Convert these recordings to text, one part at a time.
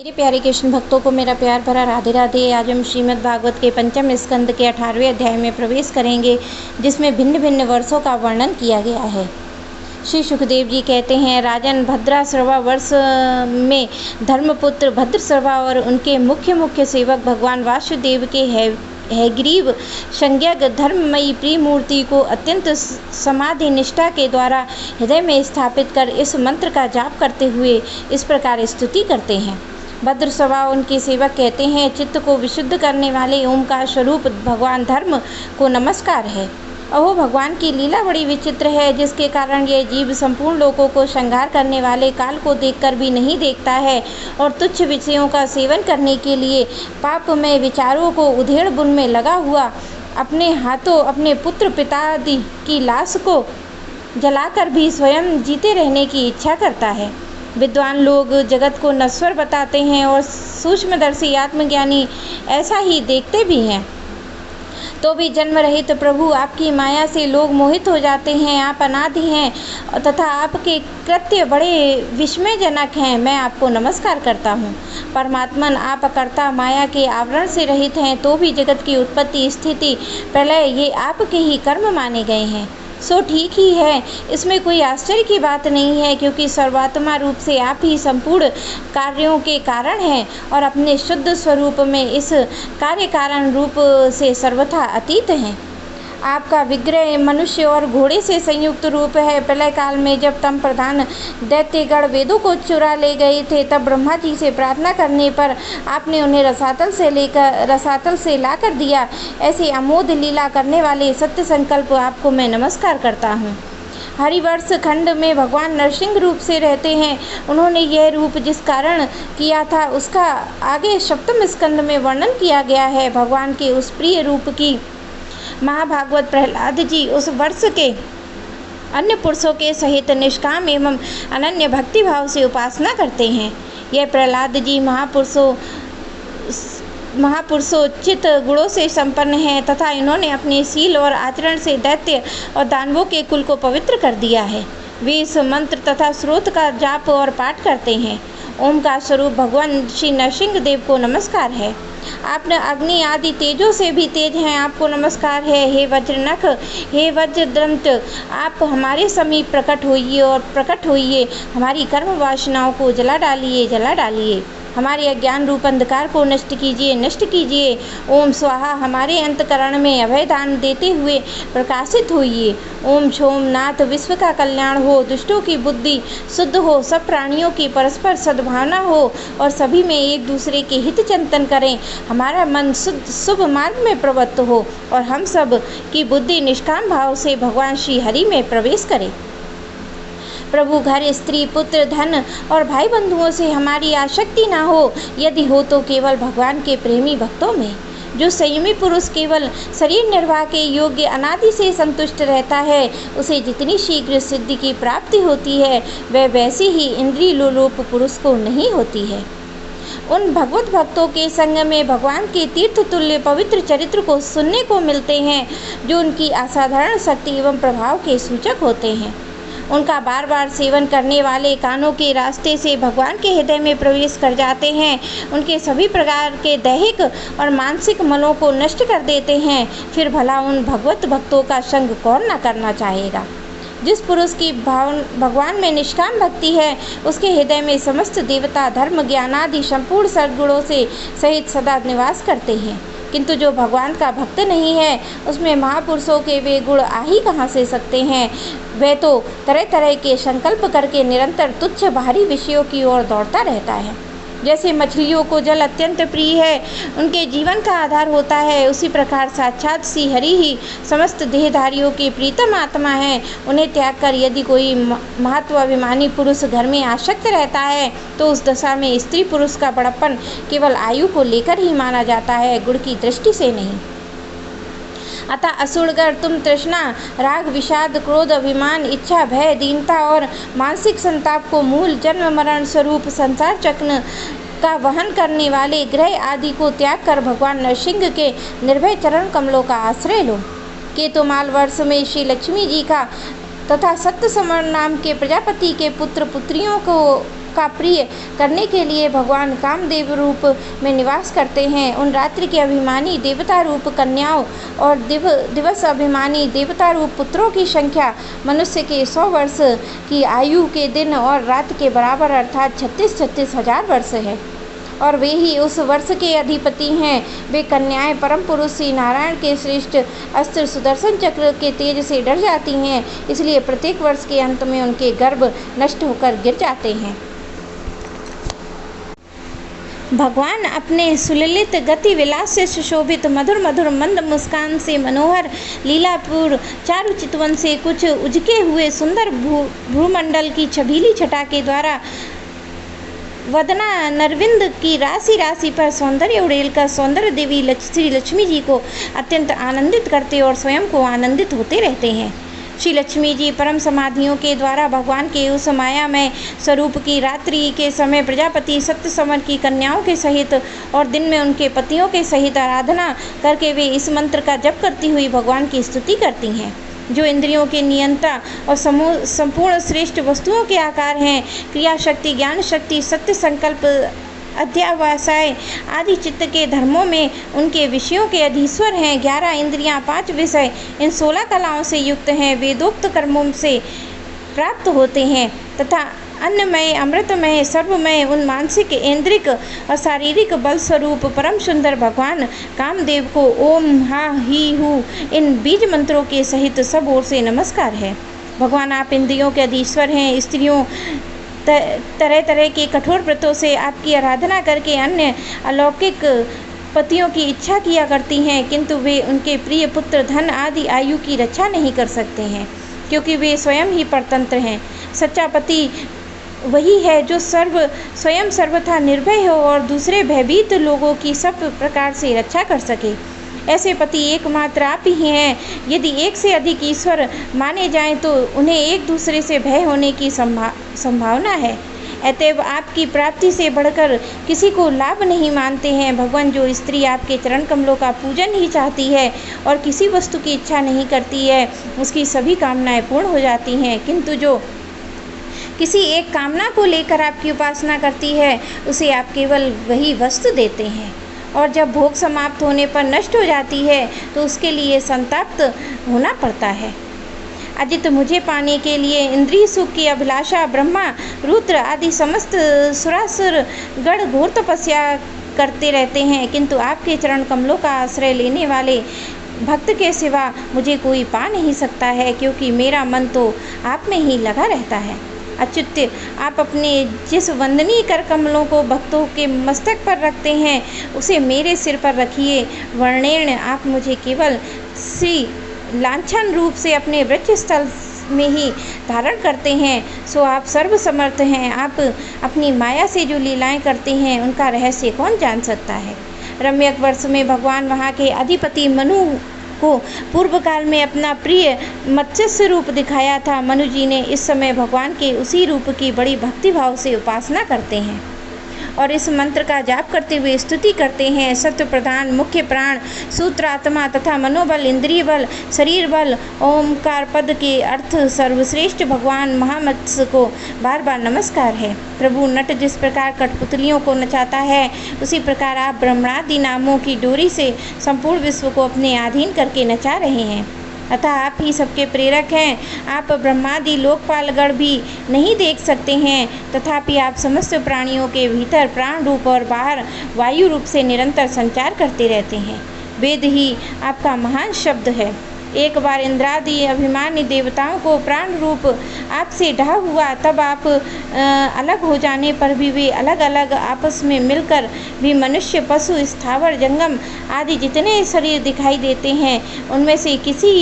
मेरे प्यारे कृष्ण भक्तों को मेरा प्यार भरा राधे राधे। आज हम श्रीमद् भागवत के पंचम स्कंद के 18वें अध्याय में प्रवेश करेंगे, जिसमें भिन्न भिन्न वर्षों का वर्णन किया गया है। श्री सुखदेव जी कहते हैं, राजन भद्राश्रवा वर्ष में धर्मपुत्र भद्रश्रवा और उनके मुख्य सेवक भगवान वासुदेव के हैग्रीव संज्ञक धर्ममयी प्रिय मूर्ति को अत्यंत समाधि निष्ठा के द्वारा हृदय में स्थापित कर इस मंत्र का जाप करते हुए इस प्रकार स्तुति करते हैं। भद्रश्रवा उनके सेवक कहते हैं, चित्त को विशुद्ध करने वाले ओम का स्वरूप भगवान धर्म को नमस्कार है। अहो, भगवान की लीला बड़ी विचित्र है, जिसके कारण यह जीव संपूर्ण लोगों को संहार करने वाले काल को देखकर भी नहीं देखता है और तुच्छ विषयों का सेवन करने के लिए पापमय विचारों को उधेड़ बुन में लगा हुआ अपने हाथों अपने पुत्र पितादि की लाश को जलाकर भी स्वयं जीते रहने की इच्छा करता है। विद्वान लोग जगत को नश्वर बताते हैं और सूक्ष्मदर्शी आत्मज्ञानी ऐसा ही देखते भी हैं, तो भी जन्म रहित प्रभु आपकी माया से लोग मोहित हो जाते हैं। आप अनादि हैं तथा आपके कृत्य बड़े विस्मयजनक हैं। मैं आपको नमस्कार करता हूँ। परमात्मन, आप अकर्ता माया के आवरण से रहित हैं, तो भी जगत की उत्पत्ति स्थिति प्रलय ये आपके ही कर्म माने गए हैं। सो ठीक ही है, इसमें कोई आश्चर्य की बात नहीं है, क्योंकि सर्वात्मा रूप से आप ही संपूर्ण कार्यों के कारण हैं और अपने शुद्ध स्वरूप में इस कार्य कारण रूप से सर्वथा अतीत हैं। आपका विग्रह मनुष्य और घोड़े से संयुक्त रूप है। प्रलय काल में जब तम प्रधान दैत्यगण वेदों को चुरा ले गए थे, तब ब्रह्मा जी से प्रार्थना करने पर आपने उन्हें रसातल से ला कर दिया। ऐसी अमोघ लीला करने वाले सत्य संकल्प आपको मैं नमस्कार करता हूँ। हरिवर्ष खंड में भगवान नरसिंह रूप से रहते हैं। उन्होंने यह रूप जिस कारण किया था, उसका आगे सप्तम स्कंद में वर्णन किया गया है। भगवान के उस प्रिय रूप की महाभागवत प्रहलाद जी उस वर्ष के अन्य पुरुषों के सहित निष्काम एवं अनन्य भक्ति भाव से उपासना करते हैं। यह प्रहलाद जी महापुरुषोचित गुणों से संपन्न हैं तथा इन्होंने अपने शील और आचरण से दैत्य और दानवों के कुल को पवित्र कर दिया है। वे इस मंत्र तथा स्रोत का जाप और पाठ करते हैं। ओम का स्वरूप भगवान श्री नरसिंह देव को नमस्कार है। आपने अग्नि आदि तेजों से भी तेज हैं, आपको नमस्कार है। हे वज्रनख, हे वज्रदंत, आप हमारे समीप प्रकट होइए, हमारी कर्म वासनाओं को जला डालिए। हमारे अज्ञान रूप अंधकार को नष्ट कीजिए। ओम स्वाहा, हमारे अंतकरण में अभय दान देते हुए प्रकाशित होइए। ओम क्षोम नाथ, विश्व का कल्याण हो, दुष्टों की बुद्धि शुद्ध हो, सब प्राणियों की परस्पर सद्भावना हो और सभी में एक दूसरे के हित चिंतन करें। हमारा मन शुभ मार्ग में प्रवृत्त हो और हम सब की बुद्धि निष्काम भाव से भगवान श्री हरि में प्रवेश करे। प्रभु, घर, स्त्री, पुत्र, धन और भाई बंधुओं से हमारी आसक्ति ना हो। यदि हो तो केवल भगवान के प्रेमी भक्तों में। जो संयमी पुरुष केवल शरीर निर्वाह के योग्य अनादि से संतुष्ट रहता है, उसे जितनी शीघ्र सिद्धि की प्राप्ति होती है, वह वैसी ही इंद्रिय लोलुप पुरुष को नहीं होती है। उन भगवत भक्तों के संग में भगवान के तीर्थ तुल्य पवित्र चरित्र को सुनने को मिलते हैं, जो उनकी असाधारण शक्ति एवं प्रभाव के सूचक होते हैं। उनका बार बार सेवन करने वाले कानों के रास्ते से भगवान के हृदय में प्रवेश कर जाते हैं। उनके सभी प्रकार के दैहिक और मानसिक मलों को नष्ट कर देते हैं। फिर भला उन भगवत भक्तों का संग कौन न करना चाहेगा। जिस पुरुष की भगवान में निष्काम भक्ति है, उसके हृदय में समस्त देवता धर्म ज्ञानादि संपूर्ण सद्गुणों से सहित सदा निवास करते हैं। किंतु जो भगवान का भक्त नहीं है, उसमें महापुरुषों के वे गुण आ ही कहाँ से सकते हैं। वह तो तरह तरह के संकल्प करके निरंतर तुच्छ बाहरी विषयों की ओर दौड़ता रहता है। जैसे मछलियों को जल अत्यंत प्रिय है, उनके जीवन का आधार होता है, उसी प्रकार साक्षात श्री हरि ही समस्त देहधारियों के प्रीतम आत्मा है। उन्हें त्याग कर यदि कोई महत्वाभिमानी पुरुष घर में आसक्त रहता है, तो उस दशा में स्त्री पुरुष का बड़प्पन केवल आयु को लेकर ही माना जाता है, गुण की दृष्टि से नहीं। अतः असुरगण, तुम तृष्णा, राग, विषाद, क्रोध, अभिमान, इच्छा, भय, दीनता और मानसिक संताप को मूल जन्म मरण स्वरूप संसार चक्र का वहन करने वाले ग्रह आदि को त्याग कर भगवान नरसिंह के निर्भय चरण कमलों का आश्रय लो। केतुमाल वर्ष में श्री लक्ष्मी जी का तथा सत्य समर नाम के प्रजापति के पुत्र पुत्रियों को का प्रिय करने के लिए भगवान कामदेव रूप में निवास करते हैं। उन रात्रि के अभिमानी देवता रूप कन्याओं और दिवस अभिमानी देवता रूप पुत्रों की संख्या मनुष्य के 100 वर्ष की आयु के दिन और रात के बराबर अर्थात 36 हजार वर्ष है, और वे ही उस वर्ष के अधिपति हैं। वे कन्याएं परम पुरुष श्री नारायण के श्रेष्ठ अस्त्र सुदर्शन चक्र के तेज से डर जाती हैं, इसलिए प्रत्येक वर्ष के अंत में उनके गर्भ नष्ट होकर गिर जाते हैं। भगवान अपने सुललित गति विलास से सुशोभित मधुर मधुर मंद मुस्कान से मनोहर लीलापुर चारु चितवन से कुछ उजके हुए सुंदर भूमंडल की छबीली छटा के द्वारा वदना नरविंद की राशि राशि पर सौंदर्य उड़ेल कर सौंदर्य देवी श्री लक्ष्मी जी को अत्यंत आनंदित करते और स्वयं को आनंदित होते रहते हैं। श्री लक्ष्मी जी परम समाधियों के द्वारा भगवान के उस मायामय स्वरूप की रात्रि के समय प्रजापति सत्य संवर की कन्याओं के सहित और दिन में उनके पतियों के सहित आराधना करके वे इस मंत्र का जप करती हुई भगवान की स्तुति करती हैं, जो इंद्रियों के नियंता और संपूर्ण श्रेष्ठ वस्तुओं के आकार हैं। क्रिया शक्ति, ज्ञान शक्ति, सत्य संकल्प, अध्यावसाय आदि चित्त के धर्मों में उनके विषयों के अधीश्वर हैं। 11 इंद्रियां, 5 विषय इन 16 कलाओं से युक्त हैं। वेदोक्त कर्मों से प्राप्त होते हैं तथा अन्नमय, अमृतमय, सर्वमय उन मानसिक, इंद्रिक और शारीरिक बल स्वरूप परम सुंदर भगवान कामदेव को ओम हा ही हु इन बीज मंत्रों के सहित सब ओर से नमस्कार है। भगवान आप इंद्रियों के अधीश्वर हैं। स्त्रियों तरह तरह के कठोर व्रतों से आपकी आराधना करके अन्य अलौकिक पतियों की इच्छा किया करती हैं, किंतु वे उनके प्रिय पुत्र, धन आदि आयु की रक्षा नहीं कर सकते हैं, क्योंकि वे स्वयं ही परतंत्र हैं। सच्चा पति वही है जो स्वयं सर्वथा निर्भय हो और दूसरे भयभीत लोगों की सब प्रकार से रक्षा कर सके। ऐसे पति एकमात्र आप ही हैं। यदि एक से अधिक ईश्वर माने जाएं तो उन्हें एक दूसरे से भय होने की संभावना है। अतएव आपकी प्राप्ति से बढ़कर किसी को लाभ नहीं मानते हैं। भगवान, जो स्त्री आपके चरण कमलों का पूजन ही चाहती है और किसी वस्तु की इच्छा नहीं करती है, उसकी सभी कामनाएं पूर्ण हो जाती हैं, किंतु जो किसी एक कामना को लेकर आपकी उपासना करती है, उसे आप केवल वही वस्तु देते हैं, और जब भोग समाप्त होने पर नष्ट हो जाती है तो उसके लिए संताप्त होना पड़ता है। अजित, मुझे पाने के लिए इंद्रिय सुख की अभिलाषा ब्रह्मा, रुद्र आदि समस्त सुरासुर गण घोर तपस्या करते रहते हैं, किंतु आपके चरण कमलों का आश्रय लेने वाले भक्त के सिवा मुझे कोई पा नहीं सकता है, क्योंकि मेरा मन तो आप में ही लगा रहता है। अच्युत, आप अपने जिस वंदनीय कर कमलों को भक्तों के मस्तक पर रखते हैं, उसे मेरे सिर पर रखिए। वर्णेण आप मुझे केवल श्री लांछन रूप से अपने वृक्ष स्थल में ही धारण करते हैं, सो आप सर्वसमर्थ हैं। आप अपनी माया से जो लीलाएं करते हैं, उनका रहस्य कौन जान सकता है। रम्यक वर्ष में भगवान वहाँ के अधिपति मनु को पूर्व काल में अपना प्रिय मत्स्य रूप दिखाया था। मनु जी ने इस समय भगवान के उसी रूप की बड़ी भक्तिभाव से उपासना करते हैं और इस मंत्र का जाप करते हुए स्तुति करते हैं। सत्व प्रधान, मुख्य प्राण, सूत्रात्मा तथा मनोबल, इंद्रिय बल, शरीर बल, ओमकार पद के अर्थ सर्वश्रेष्ठ भगवान महामत्स्य को बार बार नमस्कार है। प्रभु, नट जिस प्रकार कठपुतलियों को नचाता है, उसी प्रकार आप ब्रह्मादि नामों की डोरी से संपूर्ण विश्व को अपने अधीन करके नचा रहे हैं। अतः आप ही सबके प्रेरक हैं। आप ब्रह्मादि लोकपालगण भी नहीं देख सकते हैं, तथापि आप समस्त प्राणियों के भीतर प्राण रूप और बाहर वायु रूप से निरंतर संचार करते रहते हैं। वेद ही आपका महान शब्द है। एक बार इंद्रादि अभिमानी देवताओं को प्राण रूप आपसे ढहा हुआ, तब आप अलग हो जाने पर भी वे अलग अलग आपस में मिलकर भी मनुष्य, पशु, स्थावर, जंगम आदि जितने शरीर दिखाई देते हैं, उनमें से किसी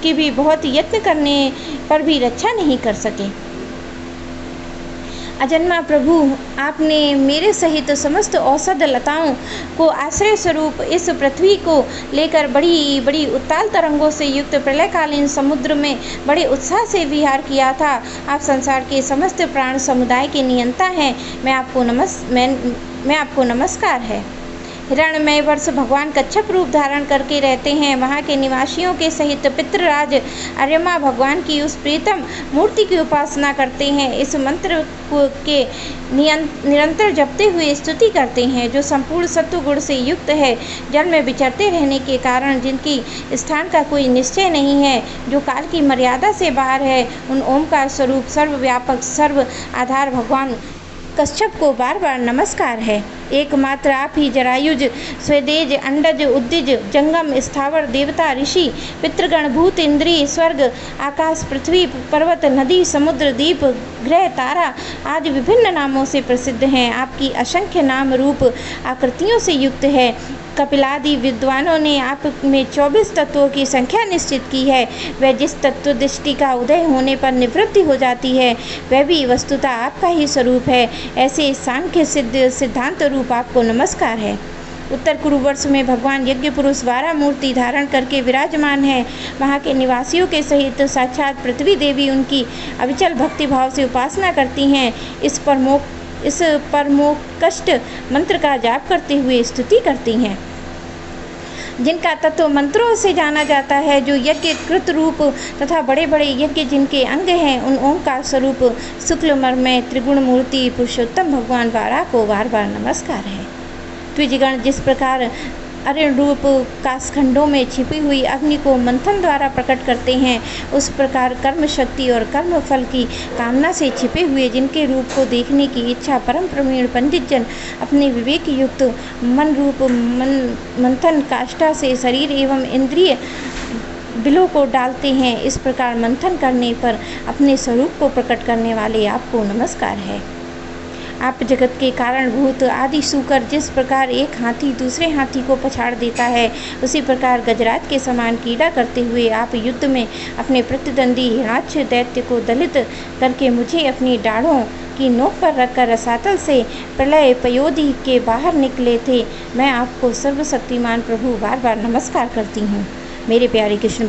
की भी बहुत यत्न करने पर भी रक्षा नहीं कर सके। अजन्मा प्रभु, आपने मेरे सहित समस्त औषध लताओं को आश्रय स्वरूप इस पृथ्वी को लेकर बड़ी बड़ी उत्ताल तरंगों से युक्त प्रलयकालीन समुद्र में बड़े उत्साह से विहार किया था। आप संसार के समस्त प्राण समुदाय के नियंता हैं। मैं आपको नमस्कार है। हिरण्मय वर्ष भगवान कच्छप रूप धारण करके रहते हैं। वहाँ के निवासियों के सहित पितृराज अर्यमा भगवान की उस प्रीतम मूर्ति की उपासना करते हैं। इस मंत्र के निरंतर जपते हुए स्तुति करते हैं, जो संपूर्ण सत्व गुण से युक्त है, जल में विचरते रहने के कारण जिनकी स्थान का कोई निश्चय नहीं है, जो काल की मर्यादा से बाहर है, उन ओमकार स्वरूप सर्वव्यापक सर्व आधार भगवान कच्छप को बार बार नमस्कार है। एकमात्र आप ही जरायुज, स्वेदेज, अंडज, उद्दिज, जंगम, स्थावर, देवता, ऋषि, पितृगण, भूत, इंद्रिय, स्वर्ग, आकाश, पृथ्वी, पर्वत, नदी, समुद्र, द्वीप, ग्रह, तारा आदि विभिन्न नामों से प्रसिद्ध हैं। आपकी असंख्य नाम रूप आकृतियों से युक्त है। कपिलादि विद्वानों ने आप में 24 तत्वों की संख्या निश्चित की है। वह जिस तत्व दृष्टि का उदय होने पर निवृत्ति हो जाती है, वह भी वस्तुतः आपका ही स्वरूप है। ऐसे सांख्य सिद्धांत रूप आपको नमस्कार है। उत्तर कुरुवर्ष में भगवान यज्ञ पुरुष 12 मूर्ति धारण करके विराजमान है। वहाँ के निवासियों के सहित साक्षात पृथ्वी देवी उनकी अविचल भक्ति भाव से उपासना करती हैं। इस परमोत्कृष्ट मंत्र का जाप करते हुए स्तुति करती हैं, जिनका तत्व मंत्रों से जाना जाता है, जो यज्ञ कृत रूप तथा बड़े बड़े यज्ञ जिनके अंग हैं, उन ओंकार स्वरूप शुक्लमर्मय त्रिगुण मूर्ति पुरुषोत्तम भगवान वारा को बार बार नमस्कार है। द्विजगण जिस प्रकार अरण रूप काशखंडों में छिपी हुई अग्नि को मंथन द्वारा प्रकट करते हैं, उस प्रकार कर्म शक्ति और कर्म फल की कामना से छिपे हुए जिनके रूप को देखने की इच्छा परम प्रवीण पंडित जन अपने विवेक युक्त मन रूप मंथन काष्ठा से शरीर एवं इंद्रिय बिलों को डालते हैं। इस प्रकार मंथन करने पर अपने स्वरूप को प्रकट करने वाले आपको नमस्कार है। आप जगत के कारणभूत आदि सूकर जिस प्रकार एक हाथी दूसरे हाथी को पछाड़ देता है, उसी प्रकार गजराज के समान कीड़ा करते हुए आप युद्ध में अपने प्रतिद्वंदी हिरण्याक्ष दैत्य को दलित करके मुझे अपनी डाढ़ों की नोक पर रखकर रसातल से प्रलय पयोधि के बाहर निकले थे। मैं आपको सर्वशक्तिमान प्रभु बार बार नमस्कार करती हूँ। मेरे प्यारे कृष्ण